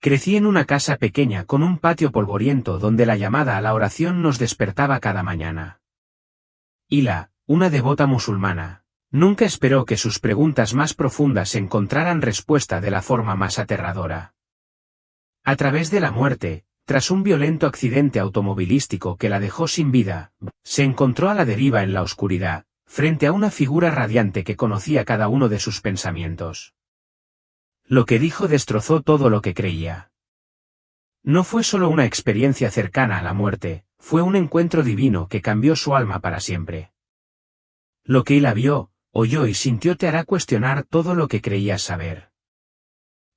Crecí en una casa pequeña con un patio polvoriento donde la llamada a la oración nos despertaba cada mañana. Hila, una devota musulmana, nunca esperó que sus preguntas más profundas encontraran respuesta de la forma más aterradora. A través de la muerte, tras un violento accidente automovilístico que la dejó sin vida, se encontró a la deriva en la oscuridad, frente a una figura radiante que conocía cada uno de sus pensamientos. Lo que dijo destrozó todo lo que creía. No fue solo una experiencia cercana a la muerte, fue un encuentro divino que cambió su alma para siempre. Lo que Hila vio, oyó y sintió te hará cuestionar todo lo que creías saber.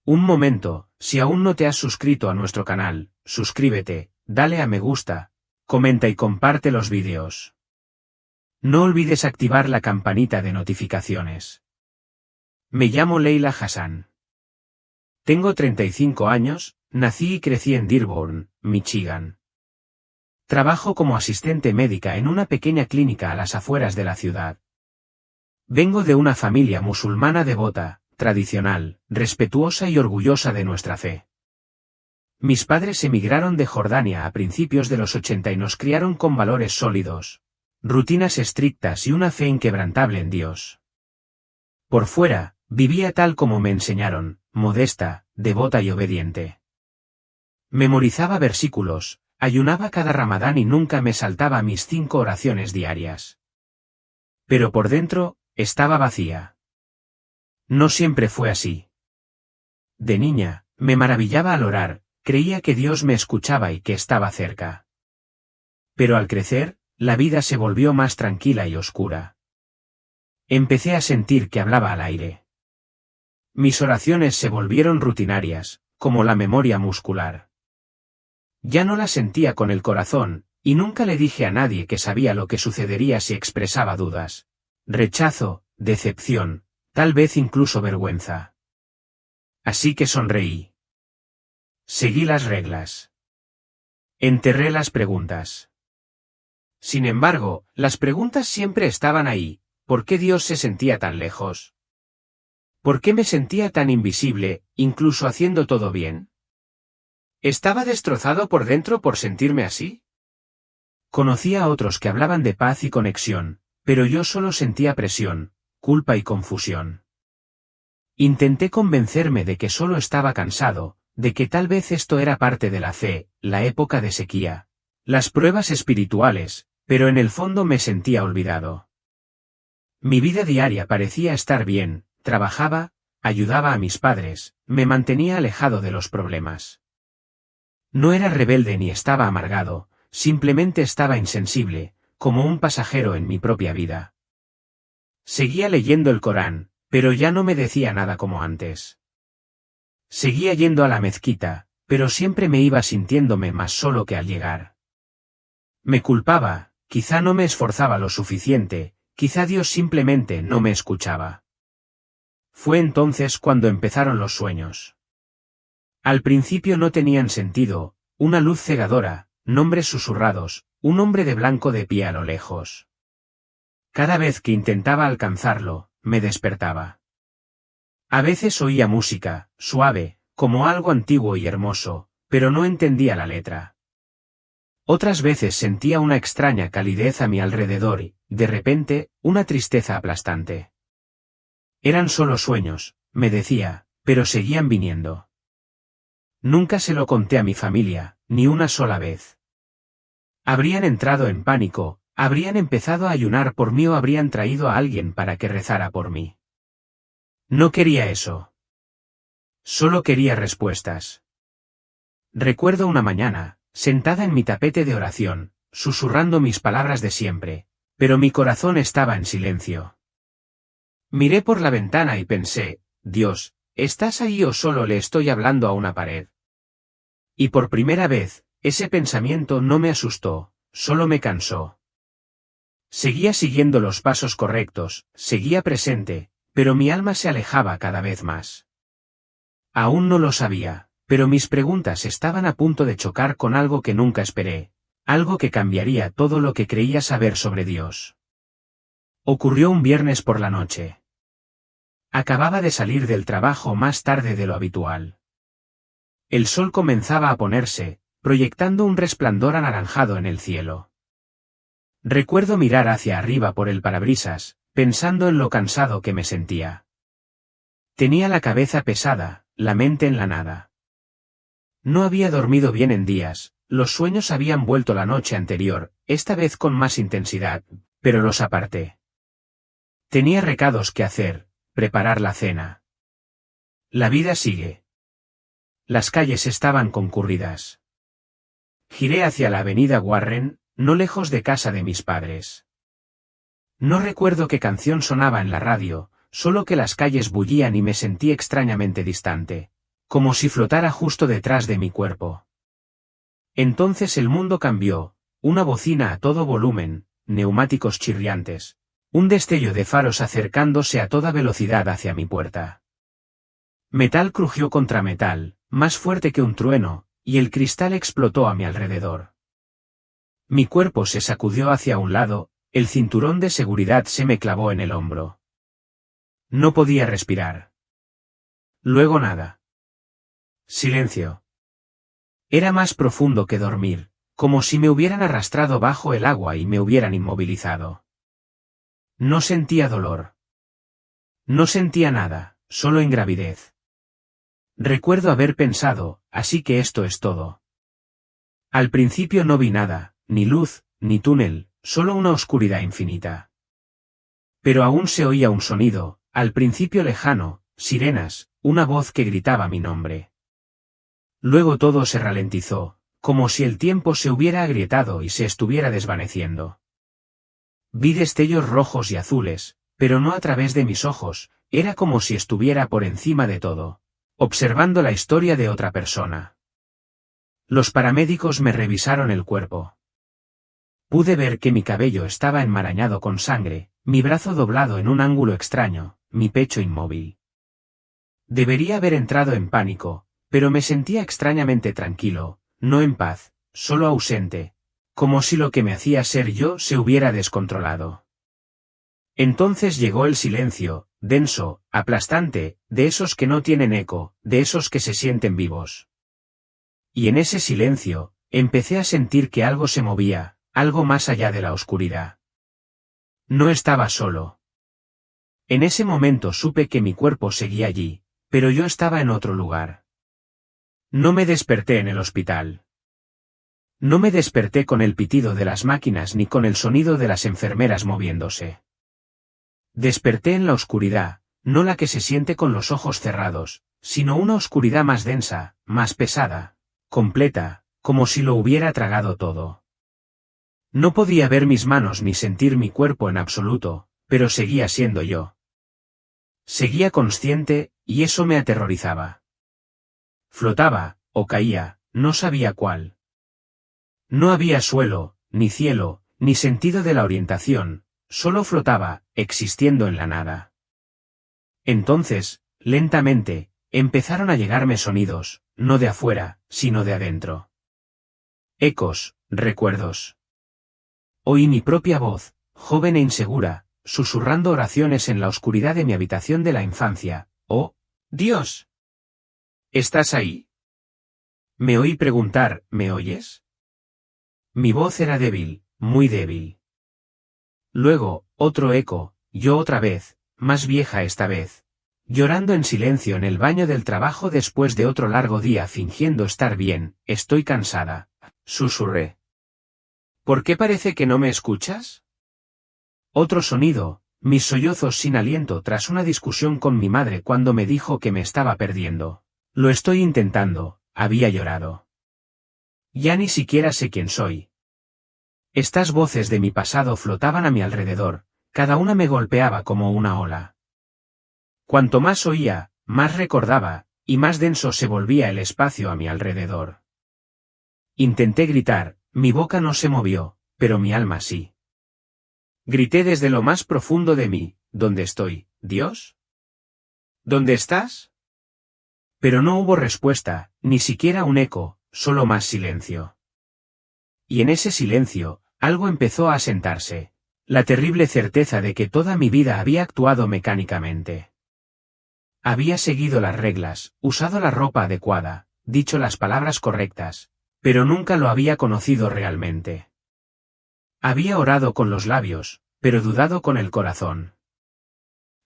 Un momento, si aún no te has suscrito a nuestro canal, suscríbete, dale a me gusta, comenta y comparte los vídeos. No olvides activar la campanita de notificaciones. Me llamo Leila Hassan. Tengo 35 años, nací y crecí en Dearborn, Michigan. Trabajo como asistente médica en una pequeña clínica a las afueras de la ciudad. Vengo de una familia musulmana devota, tradicional, respetuosa y orgullosa de nuestra fe. Mis padres emigraron de Jordania a principios de los 80 y nos criaron con valores sólidos, rutinas estrictas y una fe inquebrantable en Dios. Por fuera, vivía tal como me enseñaron, modesta, devota y obediente. Memorizaba versículos, ayunaba cada Ramadán y nunca me saltaba mis 5 oraciones diarias. Pero por dentro, estaba vacía. No siempre fue así. De niña, me maravillaba al orar, creía que Dios me escuchaba y que estaba cerca. Pero al crecer, la vida se volvió más tranquila y oscura. Empecé a sentir que hablaba al aire. Mis oraciones se volvieron rutinarias, como la memoria muscular. Ya no las sentía con el corazón, y nunca le dije a nadie que sabía lo que sucedería si expresaba dudas, rechazo, decepción, tal vez incluso vergüenza. Así que sonreí. Seguí las reglas. Enterré las preguntas. Sin embargo, las preguntas siempre estaban ahí. ¿Por qué Dios se sentía tan lejos? ¿Por qué me sentía tan invisible, incluso haciendo todo bien? ¿Estaba destrozado por dentro por sentirme así? Conocía a otros que hablaban de paz y conexión, pero yo solo sentía presión, culpa y confusión. Intenté convencerme de que solo estaba cansado, de que tal vez esto era parte de la fe, la época de sequía, las pruebas espirituales, pero en el fondo me sentía olvidado. Mi vida diaria parecía estar bien, trabajaba, ayudaba a mis padres, me mantenía alejado de los problemas. No era rebelde ni estaba amargado, simplemente estaba insensible, como un pasajero en mi propia vida. Seguía leyendo el Corán, pero ya no me decía nada como antes. Seguía yendo a la mezquita, pero siempre me iba sintiéndome más solo que al llegar. Me culpaba, quizá no me esforzaba lo suficiente, quizá Dios simplemente no me escuchaba. Fue entonces cuando empezaron los sueños. Al principio no tenían sentido, una luz cegadora, nombres susurrados, un hombre de blanco de pie a lo lejos. Cada vez que intentaba alcanzarlo, me despertaba. A veces oía música, suave, como algo antiguo y hermoso, pero no entendía la letra. Otras veces sentía una extraña calidez a mi alrededor y, de repente, una tristeza aplastante. Eran solo sueños, me decía, pero seguían viniendo. Nunca se lo conté a mi familia, ni una sola vez. Habrían entrado en pánico, habrían empezado a ayunar por mí o habrían traído a alguien para que rezara por mí. No quería eso. Solo quería respuestas. Recuerdo una mañana, sentada en mi tapete de oración, susurrando mis palabras de siempre, pero mi corazón estaba en silencio. Miré por la ventana y pensé, Dios, ¿estás ahí o solo le estoy hablando a una pared? Y por primera vez, ese pensamiento no me asustó, solo me cansó. Seguía siguiendo los pasos correctos, seguía presente, pero mi alma se alejaba cada vez más. Aún no lo sabía, pero mis preguntas estaban a punto de chocar con algo que nunca esperé, algo que cambiaría todo lo que creía saber sobre Dios. Ocurrió un viernes por la noche. Acababa de salir del trabajo más tarde de lo habitual. El sol comenzaba a ponerse, proyectando un resplandor anaranjado en el cielo. Recuerdo mirar hacia arriba por el parabrisas, pensando en lo cansado que me sentía. Tenía la cabeza pesada, la mente en la nada. No había dormido bien en días, los sueños habían vuelto la noche anterior, esta vez con más intensidad, pero los aparté. Tenía recados que hacer, preparar la cena. La vida sigue. Las calles estaban concurridas. Giré hacia la avenida Warren, no lejos de casa de mis padres. No recuerdo qué canción sonaba en la radio, solo que las calles bullían y me sentí extrañamente distante, como si flotara justo detrás de mi cuerpo. Entonces el mundo cambió, una bocina a todo volumen, neumáticos chirriantes, un destello de faros acercándose a toda velocidad hacia mi puerta. Metal crujió contra metal, más fuerte que un trueno, y el cristal explotó a mi alrededor. Mi cuerpo se sacudió hacia un lado, el cinturón de seguridad se me clavó en el hombro. No podía respirar. Luego nada. Silencio. Era más profundo que dormir, como si me hubieran arrastrado bajo el agua y me hubieran inmovilizado. No sentía dolor. No sentía nada, solo ingravidez. Recuerdo haber pensado, así que esto es todo. Al principio no vi nada, ni luz, ni túnel, solo una oscuridad infinita. Pero aún se oía un sonido, al principio lejano, sirenas, una voz que gritaba mi nombre. Luego todo se ralentizó, como si el tiempo se hubiera agrietado y se estuviera desvaneciendo. Vi destellos rojos y azules, pero no a través de mis ojos, era como si estuviera por encima de todo, observando la historia de otra persona. Los paramédicos me revisaron el cuerpo. Pude ver que mi cabello estaba enmarañado con sangre, mi brazo doblado en un ángulo extraño, mi pecho inmóvil. Debería haber entrado en pánico, pero me sentía extrañamente tranquilo, no en paz, solo ausente, como si lo que me hacía ser yo se hubiera descontrolado. Entonces llegó el silencio, denso, aplastante, de esos que no tienen eco, de esos que se sienten vivos. Y en ese silencio, empecé a sentir que algo se movía, algo más allá de la oscuridad. No estaba solo. En ese momento supe que mi cuerpo seguía allí, pero yo estaba en otro lugar. No me desperté en el hospital. No me desperté con el pitido de las máquinas ni con el sonido de las enfermeras moviéndose. Desperté en la oscuridad, no la que se siente con los ojos cerrados, sino una oscuridad más densa, más pesada, completa, como si lo hubiera tragado todo. No podía ver mis manos ni sentir mi cuerpo en absoluto, pero seguía siendo yo. Seguía consciente, y eso me aterrorizaba. Flotaba, o caía, no sabía cuál. No había suelo, ni cielo, ni sentido de la orientación, solo flotaba, existiendo en la nada. Entonces, lentamente, empezaron a llegarme sonidos, no de afuera, sino de adentro. Ecos, recuerdos. Oí mi propia voz, joven e insegura, susurrando oraciones en la oscuridad de mi habitación de la infancia. ¡Oh, Dios! ¿Estás ahí? Me oí preguntar, ¿me oyes? Mi voz era débil, muy débil. Luego, otro eco, yo otra vez, más vieja esta vez, llorando en silencio en el baño del trabajo después de otro largo día fingiendo estar bien, estoy cansada, susurré. ¿Por qué parece que no me escuchas? Otro sonido, mis sollozos sin aliento tras una discusión con mi madre cuando me dijo que me estaba perdiendo. Lo estoy intentando, había llorado. Ya ni siquiera sé quién soy. Estas voces de mi pasado flotaban a mi alrededor, cada una me golpeaba como una ola. Cuanto más oía, más recordaba, y más denso se volvía el espacio a mi alrededor. Intenté gritar, mi boca no se movió, pero mi alma sí. Grité desde lo más profundo de mí, ¿dónde estoy, Dios? ¿Dónde estás? Pero no hubo respuesta, ni siquiera un eco, solo más silencio. Y en ese silencio, algo empezó a asentarse, la terrible certeza de que toda mi vida había actuado mecánicamente. Había seguido las reglas, usado la ropa adecuada, dicho las palabras correctas, pero nunca lo había conocido realmente. Había orado con los labios, pero dudado con el corazón.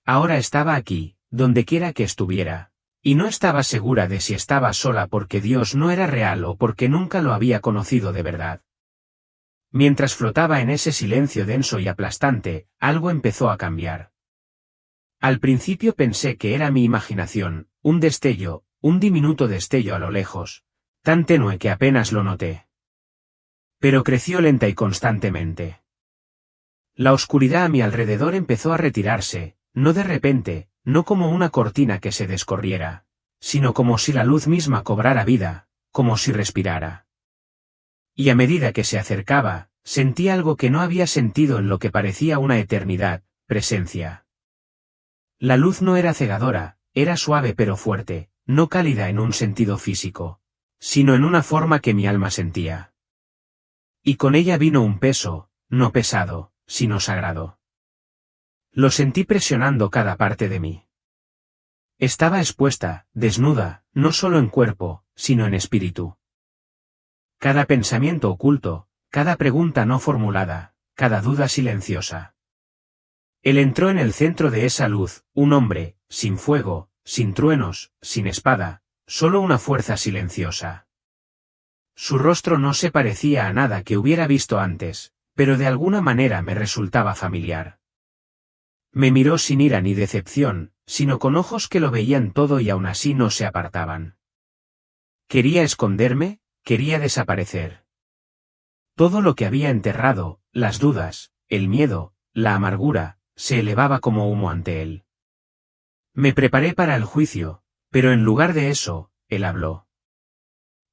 Ahora estaba aquí, donde quiera que estuviera, y no estaba segura de si estaba sola porque Dios no era real o porque nunca lo había conocido de verdad. Mientras flotaba en ese silencio denso y aplastante, algo empezó a cambiar. Al principio pensé que era mi imaginación, un destello, un diminuto destello a lo lejos, tan tenue que apenas lo noté. Pero creció lenta y constantemente. La oscuridad a mi alrededor empezó a retirarse, no de repente, no como una cortina que se descorriera, sino como si la luz misma cobrara vida, como si respirara. Y a medida que se acercaba, sentí algo que no había sentido en lo que parecía una eternidad, presencia. La luz no era cegadora, era suave pero fuerte, no cálida en un sentido físico, sino en una forma que mi alma sentía. Y con ella vino un peso, no pesado, sino sagrado. Lo sentí presionando cada parte de mí. Estaba expuesta, desnuda, no solo en cuerpo, sino en espíritu. Cada pensamiento oculto, cada pregunta no formulada, cada duda silenciosa. Él entró en el centro de esa luz, un hombre, sin fuego, sin truenos, sin espada, solo una fuerza silenciosa. Su rostro no se parecía a nada que hubiera visto antes, pero de alguna manera me resultaba familiar. Me miró sin ira ni decepción, sino con ojos que lo veían todo y aún así no se apartaban. ¿Quería esconderme? Quería desaparecer. Todo lo que había enterrado, las dudas, el miedo, la amargura, se elevaba como humo ante él. Me preparé para el juicio, pero en lugar de eso, él habló.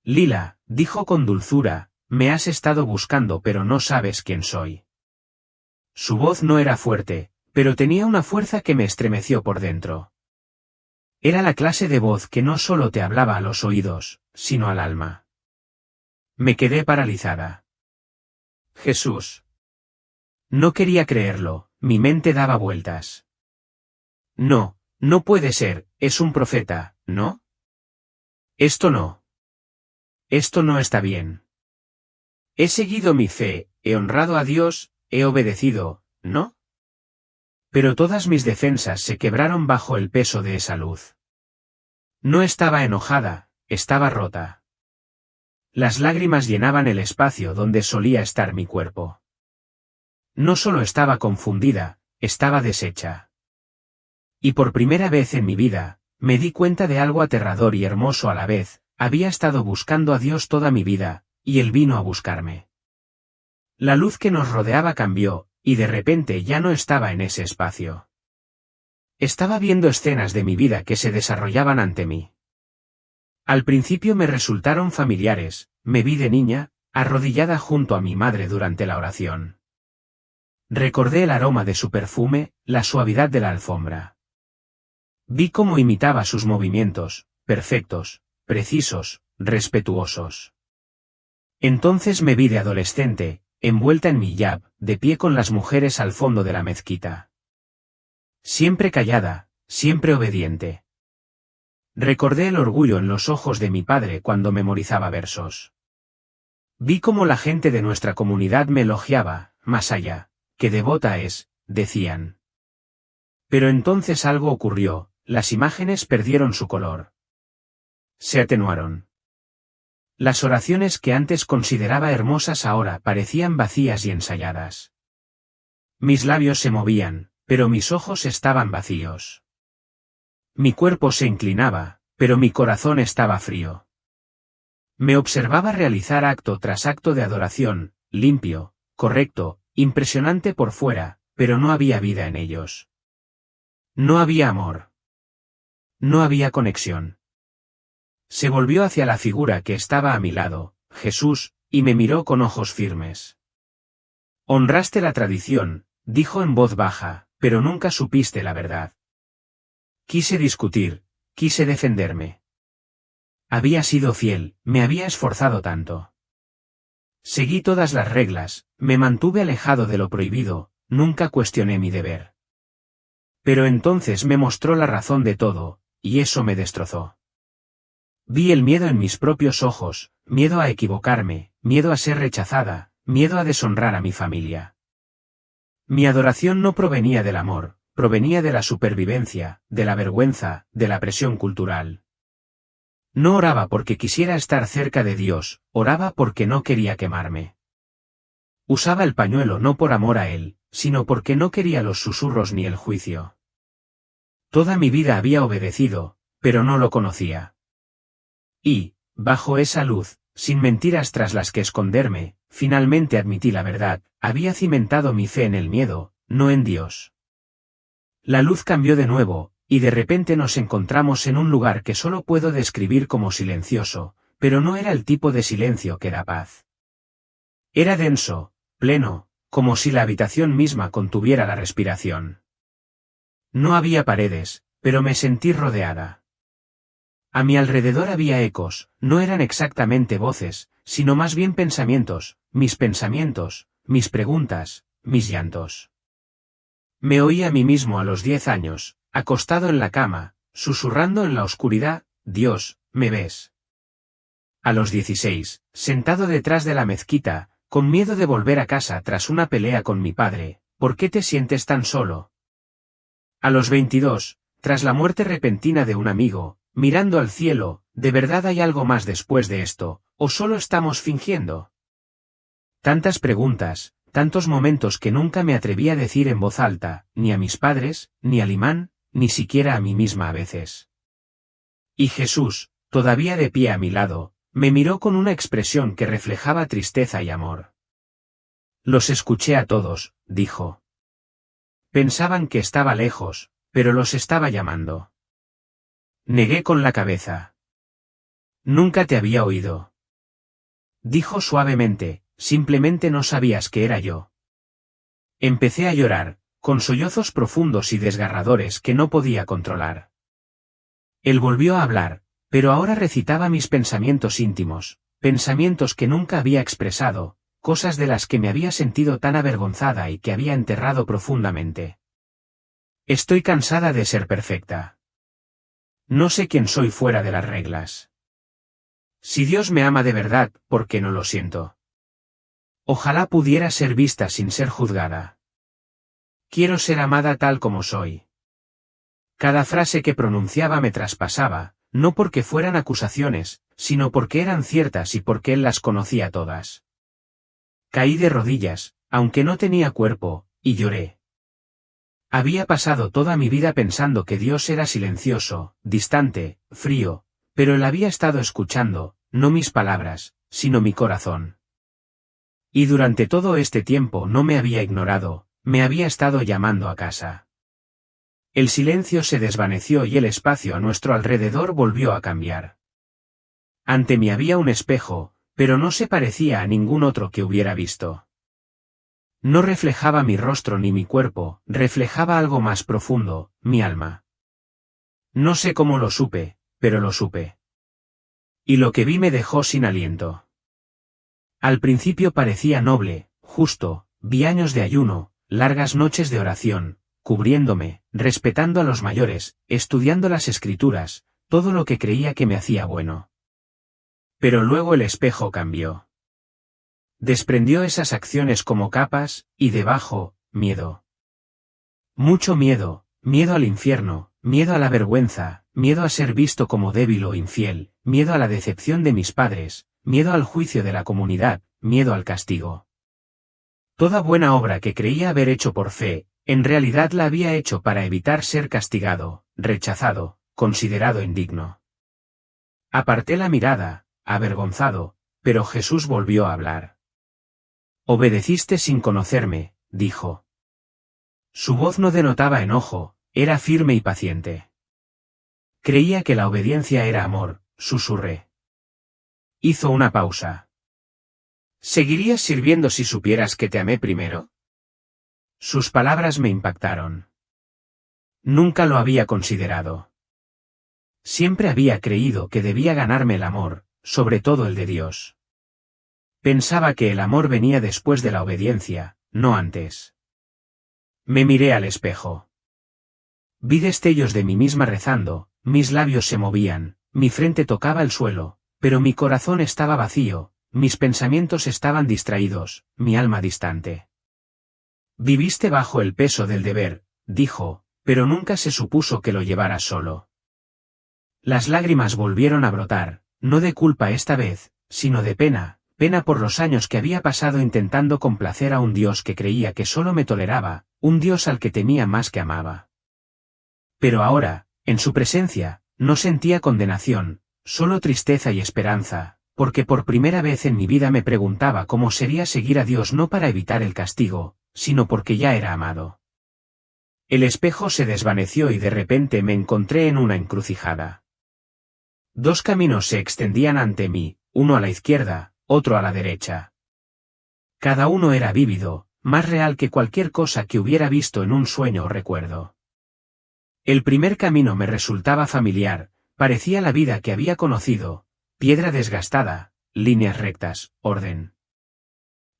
Lila, dijo con dulzura, me has estado buscando pero no sabes quién soy. Su voz no era fuerte, pero tenía una fuerza que me estremeció por dentro. Era la clase de voz que no solo te hablaba a los oídos, sino al alma. Me quedé paralizada. Jesús. No quería creerlo, mi mente daba vueltas. No, no puede ser, es un profeta, ¿no? Esto no. Esto no está bien. He seguido mi fe, he honrado a Dios, he obedecido, ¿no? Pero todas mis defensas se quebraron bajo el peso de esa luz. No estaba enojada, estaba rota. Las lágrimas llenaban el espacio donde solía estar mi cuerpo. No solo estaba confundida, estaba deshecha. Y por primera vez en mi vida, me di cuenta de algo aterrador y hermoso a la vez, había estado buscando a Dios toda mi vida, y Él vino a buscarme. La luz que nos rodeaba cambió, y de repente ya no estaba en ese espacio. Estaba viendo escenas de mi vida que se desarrollaban ante mí. Al principio me resultaron familiares, me vi de niña, arrodillada junto a mi madre durante la oración. Recordé el aroma de su perfume, la suavidad de la alfombra. Vi cómo imitaba sus movimientos, perfectos, precisos, respetuosos. Entonces me vi de adolescente, envuelta en mi hijab, de pie con las mujeres al fondo de la mezquita. Siempre callada, siempre obediente. Recordé el orgullo en los ojos de mi padre cuando memorizaba versos. Vi cómo la gente de nuestra comunidad me elogiaba, más allá, qué devota es, decían. Pero entonces algo ocurrió, las imágenes perdieron su color. Se atenuaron. Las oraciones que antes consideraba hermosas ahora parecían vacías y ensayadas. Mis labios se movían, pero mis ojos estaban vacíos. Mi cuerpo se inclinaba, pero mi corazón estaba frío. Me observaba realizar acto tras acto de adoración, limpio, correcto, impresionante por fuera, pero no había vida en ellos. No había amor. No había conexión. Se volvió hacia la figura que estaba a mi lado, Jesús, y me miró con ojos firmes. Honraste la tradición, dijo en voz baja, pero nunca supiste la verdad. Quise discutir, quise defenderme. Había sido fiel, me había esforzado tanto. Seguí todas las reglas, me mantuve alejado de lo prohibido, nunca cuestioné mi deber. Pero entonces me mostró la razón de todo, y eso me destrozó. Vi el miedo en mis propios ojos, miedo a equivocarme, miedo a ser rechazada, miedo a deshonrar a mi familia. Mi adoración no provenía del amor, provenía de la supervivencia, de la vergüenza, de la presión cultural. No oraba porque quisiera estar cerca de Dios, oraba porque no quería quemarme. Usaba el pañuelo no por amor a Él, sino porque no quería los susurros ni el juicio. Toda mi vida había obedecido, pero no lo conocía. Y, bajo esa luz, sin mentiras tras las que esconderme, finalmente admití la verdad, había cimentado mi fe en el miedo, no en Dios. La luz cambió de nuevo, y de repente nos encontramos en un lugar que solo puedo describir como silencioso, pero no era el tipo de silencio que da paz. Era denso, pleno, como si la habitación misma contuviera la respiración. No había paredes, pero me sentí rodeada. A mi alrededor había ecos, no eran exactamente voces, sino más bien pensamientos, mis preguntas, mis llantos. Me oí a mí mismo a los 10 años, acostado en la cama, susurrando en la oscuridad, Dios, ¿me ves? A los 16, sentado detrás de la mezquita, con miedo de volver a casa tras una pelea con mi padre, ¿por qué te sientes tan solo? A los 22, tras la muerte repentina de un amigo, mirando al cielo, ¿de verdad hay algo más después de esto, o solo estamos fingiendo? Tantas preguntas, tantos momentos que nunca me atreví a decir en voz alta, ni a mis padres, ni al imán, ni siquiera a mí misma a veces. Y Jesús, todavía de pie a mi lado, me miró con una expresión que reflejaba tristeza y amor. Los escuché a todos, dijo. Pensaban que estaba lejos, pero los estaba llamando. Negué con la cabeza. Nunca te había oído. Dijo suavemente, simplemente no sabías que era yo. Empecé a llorar, con sollozos profundos y desgarradores que no podía controlar. Él volvió a hablar, pero ahora recitaba mis pensamientos íntimos, pensamientos que nunca había expresado, cosas de las que me había sentido tan avergonzada y que había enterrado profundamente. Estoy cansada de ser perfecta. No sé quién soy fuera de las reglas. Si Dios me ama de verdad, ¿por qué no lo siento? Ojalá pudiera ser vista sin ser juzgada. Quiero ser amada tal como soy. Cada frase que pronunciaba me traspasaba, no porque fueran acusaciones, sino porque eran ciertas y porque él las conocía todas. Caí de rodillas, aunque no tenía cuerpo, y lloré. Había pasado toda mi vida pensando que Dios era silencioso, distante, frío, pero él había estado escuchando, no mis palabras, sino mi corazón. Y durante todo este tiempo no me había ignorado, me había estado llamando a casa. El silencio se desvaneció y el espacio a nuestro alrededor volvió a cambiar. Ante mí había un espejo, pero no se parecía a ningún otro que hubiera visto. No reflejaba mi rostro ni mi cuerpo, reflejaba algo más profundo, mi alma. No sé cómo lo supe, pero lo supe. Y lo que vi me dejó sin aliento. Al principio parecía noble, justo, vi años de ayuno, largas noches de oración, cubriéndome, respetando a los mayores, estudiando las escrituras, todo lo que creía que me hacía bueno. Pero luego el espejo cambió. Desprendió esas acciones como capas, y debajo, miedo. Mucho miedo, miedo al infierno, miedo a la vergüenza, miedo a ser visto como débil o infiel, miedo a la decepción de mis padres, miedo al juicio de la comunidad, miedo al castigo. Toda buena obra que creía haber hecho por fe, en realidad la había hecho para evitar ser castigado, rechazado, considerado indigno. Aparté la mirada, avergonzado, pero Jesús volvió a hablar. Obedeciste sin conocerme, dijo. Su voz no denotaba enojo, era firme y paciente. Creía que la obediencia era amor, susurré. Hizo una pausa. ¿Seguirías sirviendo si supieras que te amé primero? Sus palabras me impactaron. Nunca lo había considerado. Siempre había creído que debía ganarme el amor, sobre todo el de Dios. Pensaba que el amor venía después de la obediencia, no antes. Me miré al espejo. Vi destellos de mí misma rezando, mis labios se movían, mi frente tocaba el suelo, pero mi corazón estaba vacío, mis pensamientos estaban distraídos, mi alma distante. Viviste bajo el peso del deber, dijo, pero nunca se supuso que lo llevaras solo. Las lágrimas volvieron a brotar, no de culpa esta vez, sino de pena, pena por los años que había pasado intentando complacer a un Dios que creía que solo me toleraba, un Dios al que temía más que amaba. Pero ahora, en su presencia, no sentía condenación, solo tristeza y esperanza, porque por primera vez en mi vida me preguntaba cómo sería seguir a Dios no para evitar el castigo, sino porque ya era amado. El espejo se desvaneció y de repente me encontré en una encrucijada. Dos caminos se extendían ante mí, uno a la izquierda, otro a la derecha. Cada uno era vívido, más real que cualquier cosa que hubiera visto en un sueño o recuerdo. El primer camino me resultaba familiar, parecía la vida que había conocido, piedra desgastada, líneas rectas, orden.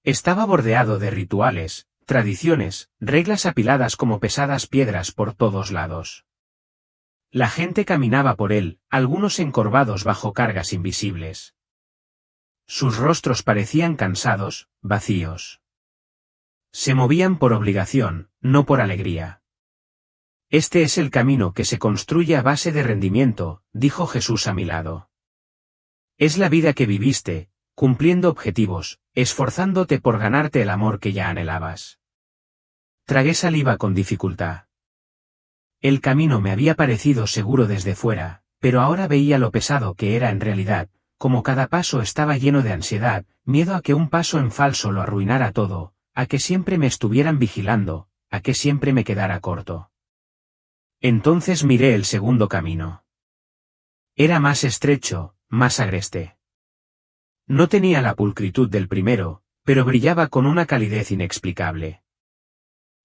Estaba bordeado de rituales, tradiciones, reglas apiladas como pesadas piedras por todos lados. La gente caminaba por él, algunos encorvados bajo cargas invisibles. Sus rostros parecían cansados, vacíos. Se movían por obligación, no por alegría. Este es el camino que se construye a base de rendimiento, dijo Jesús a mi lado. Es la vida que viviste, cumpliendo objetivos, esforzándote por ganarte el amor que ya anhelabas. Tragué saliva con dificultad. El camino me había parecido seguro desde fuera, pero ahora veía lo pesado que era en realidad, como cada paso estaba lleno de ansiedad, miedo a que un paso en falso lo arruinara todo, a que siempre me estuvieran vigilando, a que siempre me quedara corto. Entonces miré el segundo camino. Era más estrecho, más agreste. No tenía la pulcritud del primero, pero brillaba con una calidez inexplicable.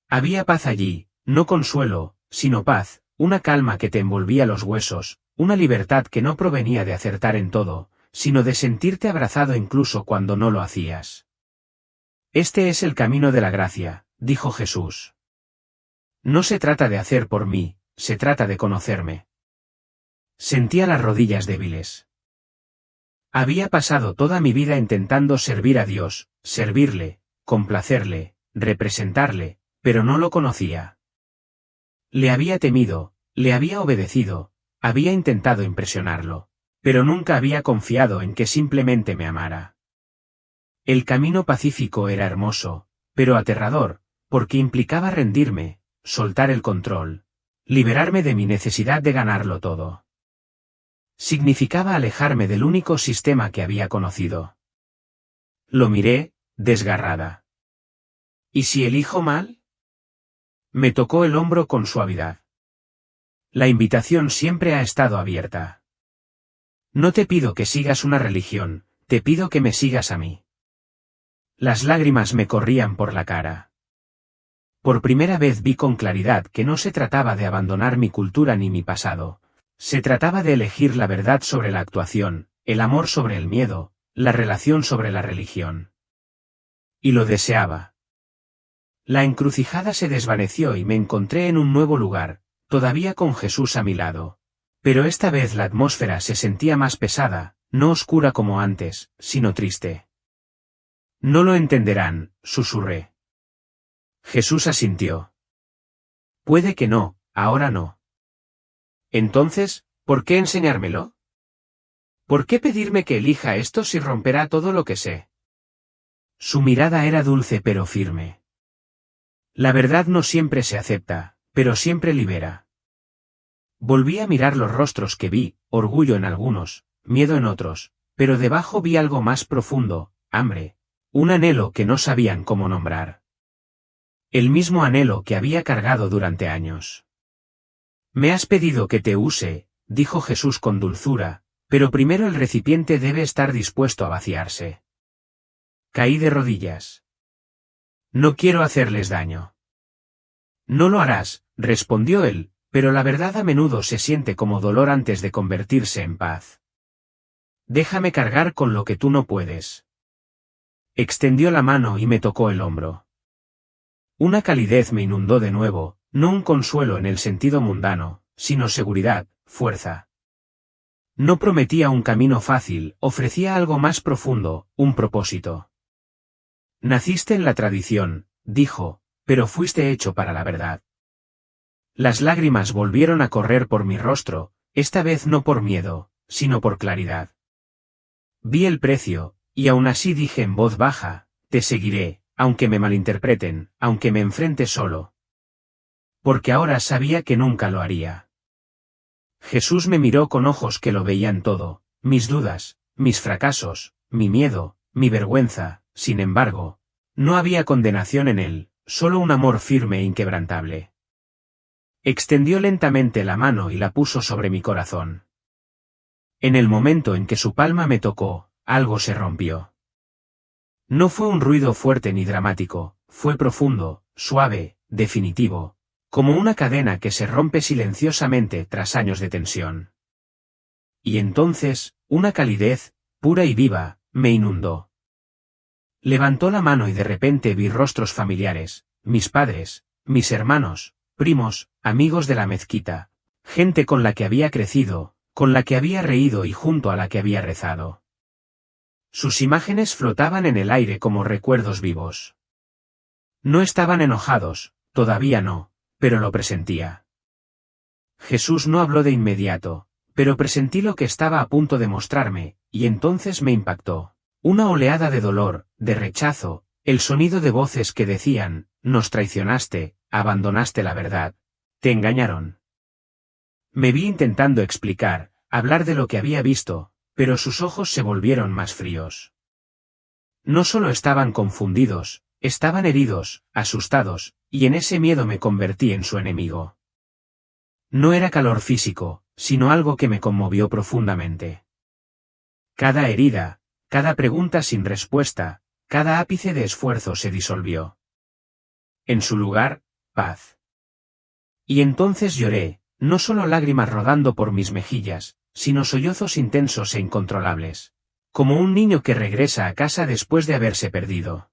Había paz allí, no consuelo, sino paz, una calma que te envolvía los huesos, una libertad que no provenía de acertar en todo, sino de sentirte abrazado incluso cuando no lo hacías. Este es el camino de la gracia, dijo Jesús. No se trata de hacer por mí, se trata de conocerme. Sentía las rodillas débiles. Había pasado toda mi vida intentando servir a Dios, servirle, complacerle, representarle, pero no lo conocía. Le había temido, le había obedecido, había intentado impresionarlo, pero nunca había confiado en que simplemente me amara. El camino pacífico era hermoso, pero aterrador, porque implicaba rendirme, soltar el control, liberarme de mi necesidad de ganarlo todo. Significaba alejarme del único sistema que había conocido. Lo miré, desgarrada. ¿Y si elijo mal? Me tocó el hombro con suavidad. La invitación siempre ha estado abierta. No te pido que sigas una religión, te pido que me sigas a mí. Las lágrimas me corrían por la cara. Por primera vez vi con claridad que no se trataba de abandonar mi cultura ni mi pasado. Se trataba de elegir la verdad sobre la actuación, el amor sobre el miedo, la relación sobre la religión. Y lo deseaba. La encrucijada se desvaneció y me encontré en un nuevo lugar, todavía con Jesús a mi lado. Pero esta vez la atmósfera se sentía más pesada, no oscura como antes, sino triste. No lo entenderán, susurré. Jesús asintió. Puede que no, ahora no. Entonces, ¿por qué enseñármelo? ¿Por qué pedirme que elija esto si romperá todo lo que sé? Su mirada era dulce pero firme. La verdad no siempre se acepta, pero siempre libera. Volví a mirar los rostros que vi, orgullo en algunos, miedo en otros, pero debajo vi algo más profundo, hambre, un anhelo que no sabían cómo nombrar. El mismo anhelo que había cargado durante años. Me has pedido que te use, dijo Jesús con dulzura, pero primero el recipiente debe estar dispuesto a vaciarse. Caí de rodillas. No quiero hacerles daño. No lo harás, respondió él, pero la verdad a menudo se siente como dolor antes de convertirse en paz. Déjame cargar con lo que tú no puedes. Extendió la mano y me tocó el hombro. Una calidez me inundó de nuevo, no un consuelo en el sentido mundano, sino seguridad, fuerza. No prometía un camino fácil, ofrecía algo más profundo, un propósito. Naciste en la tradición, dijo, pero fuiste hecho para la verdad. Las lágrimas volvieron a correr por mi rostro, esta vez no por miedo, sino por claridad. Vi el precio, y aún así dije en voz baja, te seguiré, aunque me malinterpreten, aunque me enfrente solo. Porque ahora sabía que nunca lo haría. Jesús me miró con ojos que lo veían todo, mis dudas, mis fracasos, mi miedo, mi vergüenza, sin embargo, no había condenación en él, solo un amor firme e inquebrantable. Extendió lentamente la mano y la puso sobre mi corazón. En el momento en que su palma me tocó, algo se rompió. No fue un ruido fuerte ni dramático, fue profundo, suave, definitivo, como una cadena que se rompe silenciosamente tras años de tensión. Y entonces, una calidez, pura y viva, me inundó. Levantó la mano y de repente vi rostros familiares, mis padres, mis hermanos, primos, amigos de la mezquita, gente con la que había crecido, con la que había reído y junto a la que había rezado. Sus imágenes flotaban en el aire como recuerdos vivos. No estaban enojados, todavía no, pero lo presentía. Jesús no habló de inmediato, pero presentí lo que estaba a punto de mostrarme, y entonces me impactó. Una oleada de dolor, de rechazo, el sonido de voces que decían, nos traicionaste, abandonaste la verdad, te engañaron. Me vi intentando explicar, hablar de lo que había visto, pero sus ojos se volvieron más fríos. No solo estaban confundidos, estaban heridos, asustados, y en ese miedo me convertí en su enemigo. No era calor físico, sino algo que me conmovió profundamente. Cada herida, cada pregunta sin respuesta, cada ápice de esfuerzo se disolvió. En su lugar, paz. Y entonces lloré, no solo lágrimas rodando por mis mejillas, sino sollozos intensos e incontrolables, como un niño que regresa a casa después de haberse perdido.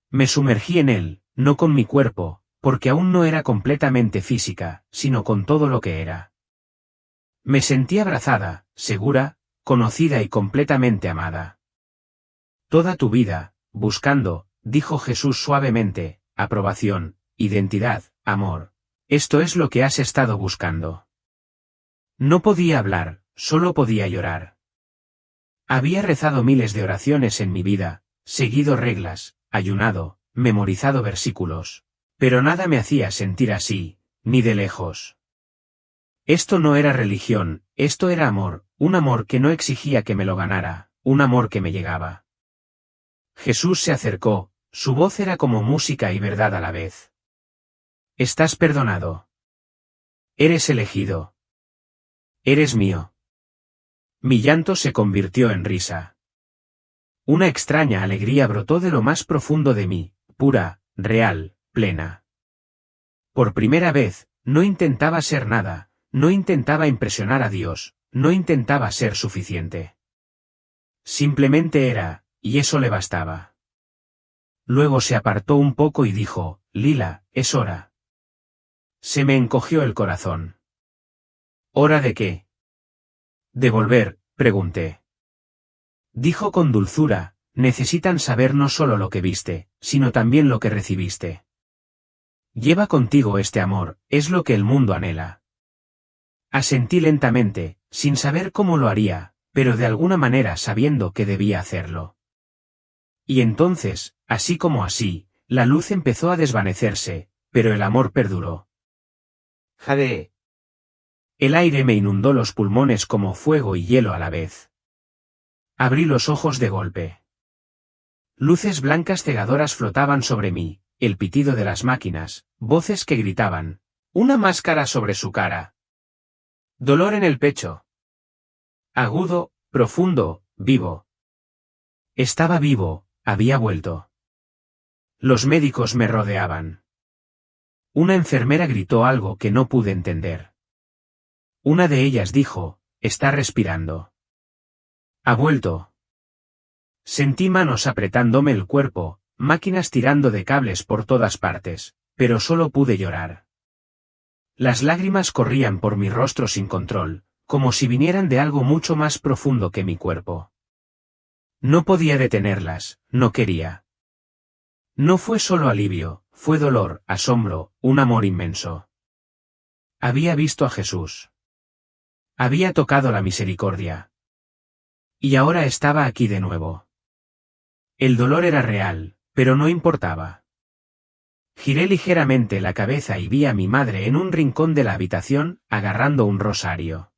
Me sumergí en él, no con mi cuerpo, porque aún no era completamente física, sino con todo lo que era. Me sentí abrazada, segura, conocida y completamente amada. Toda tu vida, buscando, dijo Jesús suavemente, aprobación, identidad, amor. Esto es lo que has estado buscando. No podía hablar, solo podía llorar. Había rezado miles de oraciones en mi vida, seguido reglas, ayunado, memorizado versículos, pero nada me hacía sentir así, ni de lejos. Esto no era religión, esto era amor, un amor que no exigía que me lo ganara, un amor que me llegaba. Jesús se acercó, su voz era como música y verdad a la vez. Estás perdonado. Eres elegido. Eres mío. Mi llanto se convirtió en risa. Una extraña alegría brotó de lo más profundo de mí, pura, real, plena. Por primera vez, no intentaba ser nada, no intentaba impresionar a Dios, no intentaba ser suficiente. Simplemente era, y eso le bastaba. Luego se apartó un poco y dijo, Lila, es hora. Se me encogió el corazón. ¿Hora de qué? De volver, pregunté. Dijo con dulzura, necesitan saber no solo lo que viste, sino también lo que recibiste. Lleva contigo este amor, es lo que el mundo anhela. Asentí lentamente, sin saber cómo lo haría, pero de alguna manera sabiendo que debía hacerlo. Y entonces, así como así, la luz empezó a desvanecerse, pero el amor perduró. Jade. El aire me inundó los pulmones como fuego y hielo a la vez. Abrí los ojos de golpe. Luces blancas cegadoras flotaban sobre mí, el pitido de las máquinas, voces que gritaban, una máscara sobre su cara. Dolor en el pecho. Agudo, profundo, vivo. Estaba vivo, había vuelto. Los médicos me rodeaban. Una enfermera gritó algo que no pude entender. Una de ellas dijo, está respirando. Ha vuelto. Sentí manos apretándome el cuerpo, máquinas tirando de cables por todas partes, pero solo pude llorar. Las lágrimas corrían por mi rostro sin control, como si vinieran de algo mucho más profundo que mi cuerpo. No podía detenerlas, no quería. No fue solo alivio, fue dolor, asombro, un amor inmenso. Había visto a Jesús. Había tocado la misericordia. Y ahora estaba aquí de nuevo. El dolor era real, pero no importaba. Giré ligeramente la cabeza y vi a mi madre en un rincón de la habitación, agarrando un rosario.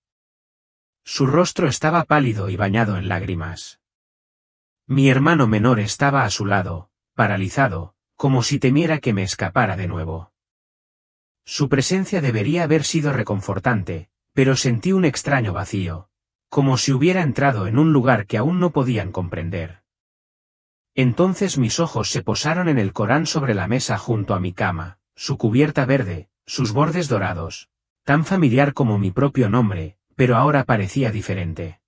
Su rostro estaba pálido y bañado en lágrimas. Mi hermano menor estaba a su lado, paralizado, como si temiera que me escapara de nuevo. Su presencia debería haber sido reconfortante, pero sentí un extraño vacío, como si hubiera entrado en un lugar que aún no podían comprender. Entonces mis ojos se posaron en el Corán sobre la mesa junto a mi cama, su cubierta verde, sus bordes dorados, tan familiar como mi propio nombre, pero ahora parecía diferente.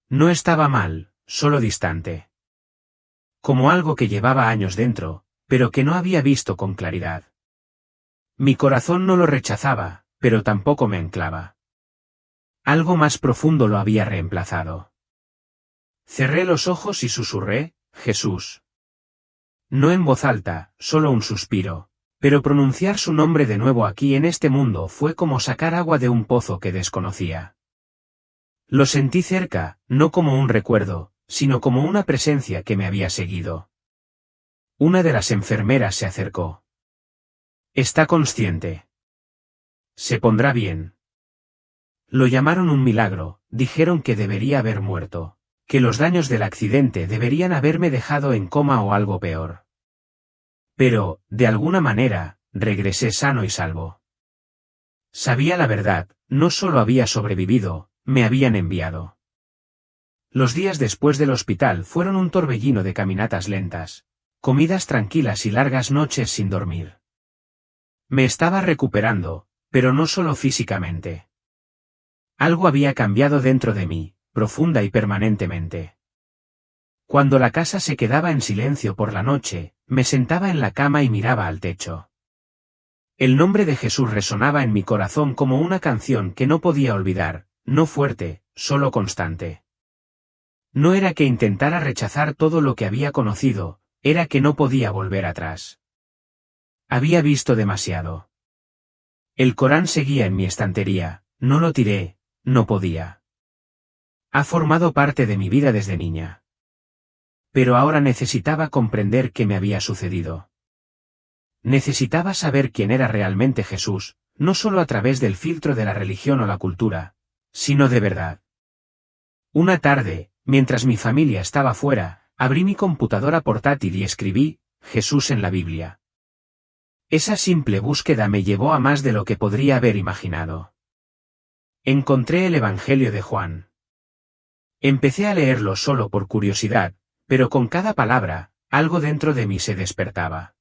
No estaba mal, solo distante. Como algo que llevaba años dentro, pero que no había visto con claridad. Mi corazón no lo rechazaba, pero tampoco me anclaba. Algo más profundo lo había reemplazado. Cerré los ojos y susurré, Jesús. No en voz alta, solo un suspiro, pero pronunciar su nombre de nuevo aquí en este mundo fue como sacar agua de un pozo que desconocía. Lo sentí cerca, no como un recuerdo, sino como una presencia que me había seguido. Una de las enfermeras se acercó. Está consciente. Se pondrá bien. Lo llamaron un milagro, dijeron que debería haber muerto, que los daños del accidente deberían haberme dejado en coma o algo peor. Pero, de alguna manera, regresé sano y salvo. Sabía la verdad, no solo había sobrevivido, me habían enviado. Los días después del hospital fueron un torbellino de caminatas lentas, comidas tranquilas y largas noches sin dormir. Me estaba recuperando, pero no solo físicamente. Algo había cambiado dentro de mí, profunda y permanentemente. Cuando la casa se quedaba en silencio por la noche, me sentaba en la cama y miraba al techo. El nombre de Jesús resonaba en mi corazón como una canción que no podía olvidar, no fuerte, solo constante. No era que intentara rechazar todo lo que había conocido, era que no podía volver atrás. Había visto demasiado. El Corán seguía en mi estantería, no lo tiré, no podía. Ha formado parte de mi vida desde niña. Pero ahora necesitaba comprender qué me había sucedido. Necesitaba saber quién era realmente Jesús, no solo a través del filtro de la religión o la cultura, sino de verdad. Una tarde, mientras mi familia estaba fuera, abrí mi computadora portátil y escribí, Jesús en la Biblia. Esa simple búsqueda me llevó a más de lo que podría haber imaginado. Encontré el Evangelio de Juan. Empecé a leerlo solo por curiosidad, pero con cada palabra, algo dentro de mí se despertaba.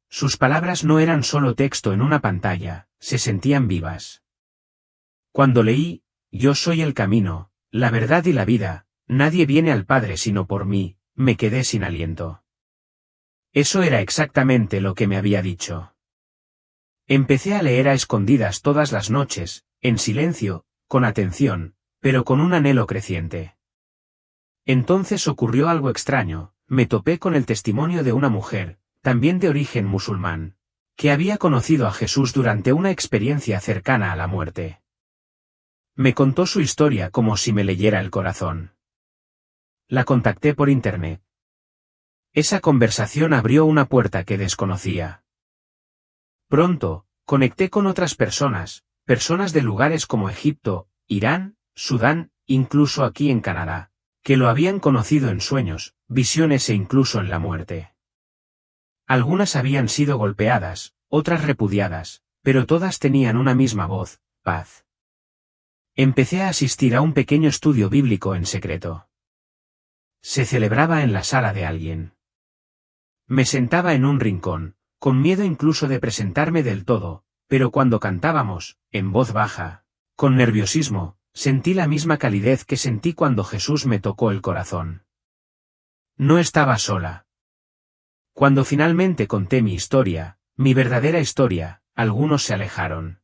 Sus palabras no eran solo texto en una pantalla, se sentían vivas. Cuando leí, yo soy el camino, la verdad y la vida, nadie viene al Padre sino por mí, me quedé sin aliento. Eso era exactamente lo que me había dicho. Empecé a leer a escondidas todas las noches, en silencio, con atención, pero con un anhelo creciente. Entonces ocurrió algo extraño, me topé con el testimonio de una mujer, también de origen musulmán, que había conocido a Jesús durante una experiencia cercana a la muerte. Me contó su historia como si me leyera el corazón. La contacté por internet. Esa conversación abrió una puerta que desconocía. Pronto, conecté con otras personas de lugares como Egipto, Irán, Sudán, incluso aquí en Canadá, que lo habían conocido en sueños, visiones e incluso en la muerte. Algunas habían sido golpeadas, otras repudiadas, pero todas tenían una misma voz, paz. Empecé a asistir a un pequeño estudio bíblico en secreto. Se celebraba en la sala de alguien. Me sentaba en un rincón, con miedo incluso de presentarme del todo, pero cuando cantábamos, en voz baja, con nerviosismo, sentí la misma calidez que sentí cuando Jesús me tocó el corazón. No estaba sola. Cuando finalmente conté mi historia, mi verdadera historia, algunos se alejaron.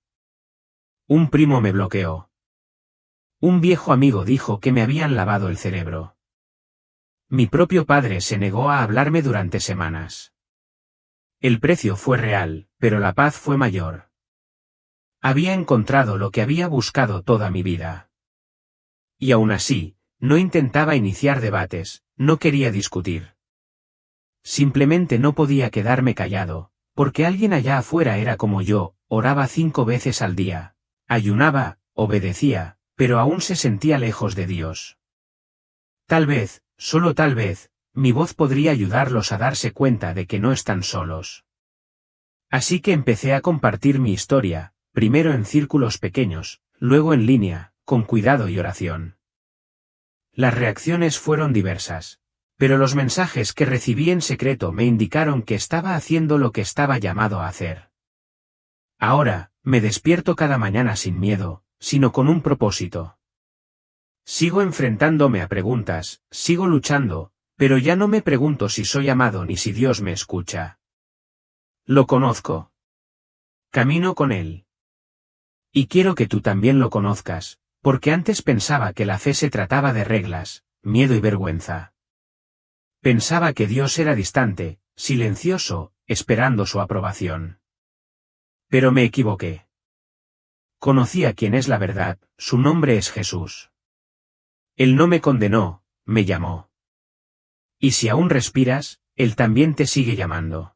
Un primo me bloqueó. Un viejo amigo dijo que me habían lavado el cerebro. Mi propio padre se negó a hablarme durante semanas. El precio fue real, pero la paz fue mayor. Había encontrado lo que había buscado toda mi vida. Y aún así, no intentaba iniciar debates, no quería discutir. Simplemente no podía quedarme callado, porque alguien allá afuera era como yo, oraba 5 veces al día, ayunaba, obedecía, pero aún se sentía lejos de Dios. Tal vez, solo tal vez, mi voz podría ayudarlos a darse cuenta de que no están solos. Así que empecé a compartir mi historia, primero en círculos pequeños, luego en línea, con cuidado y oración. Las reacciones fueron diversas, pero los mensajes que recibí en secreto me indicaron que estaba haciendo lo que estaba llamado a hacer. Ahora, me despierto cada mañana sin miedo, sino con un propósito. Sigo enfrentándome a preguntas, sigo luchando, pero ya no me pregunto si soy amado ni si Dios me escucha. Lo conozco. Camino con Él. Y quiero que tú también lo conozcas, porque antes pensaba que la fe se trataba de reglas, miedo y vergüenza. Pensaba que Dios era distante, silencioso, esperando su aprobación. Pero me equivoqué. Conocí a quien es la verdad, su nombre es Jesús. Él no me condenó, me llamó. Y si aún respiras, Él también te sigue llamando.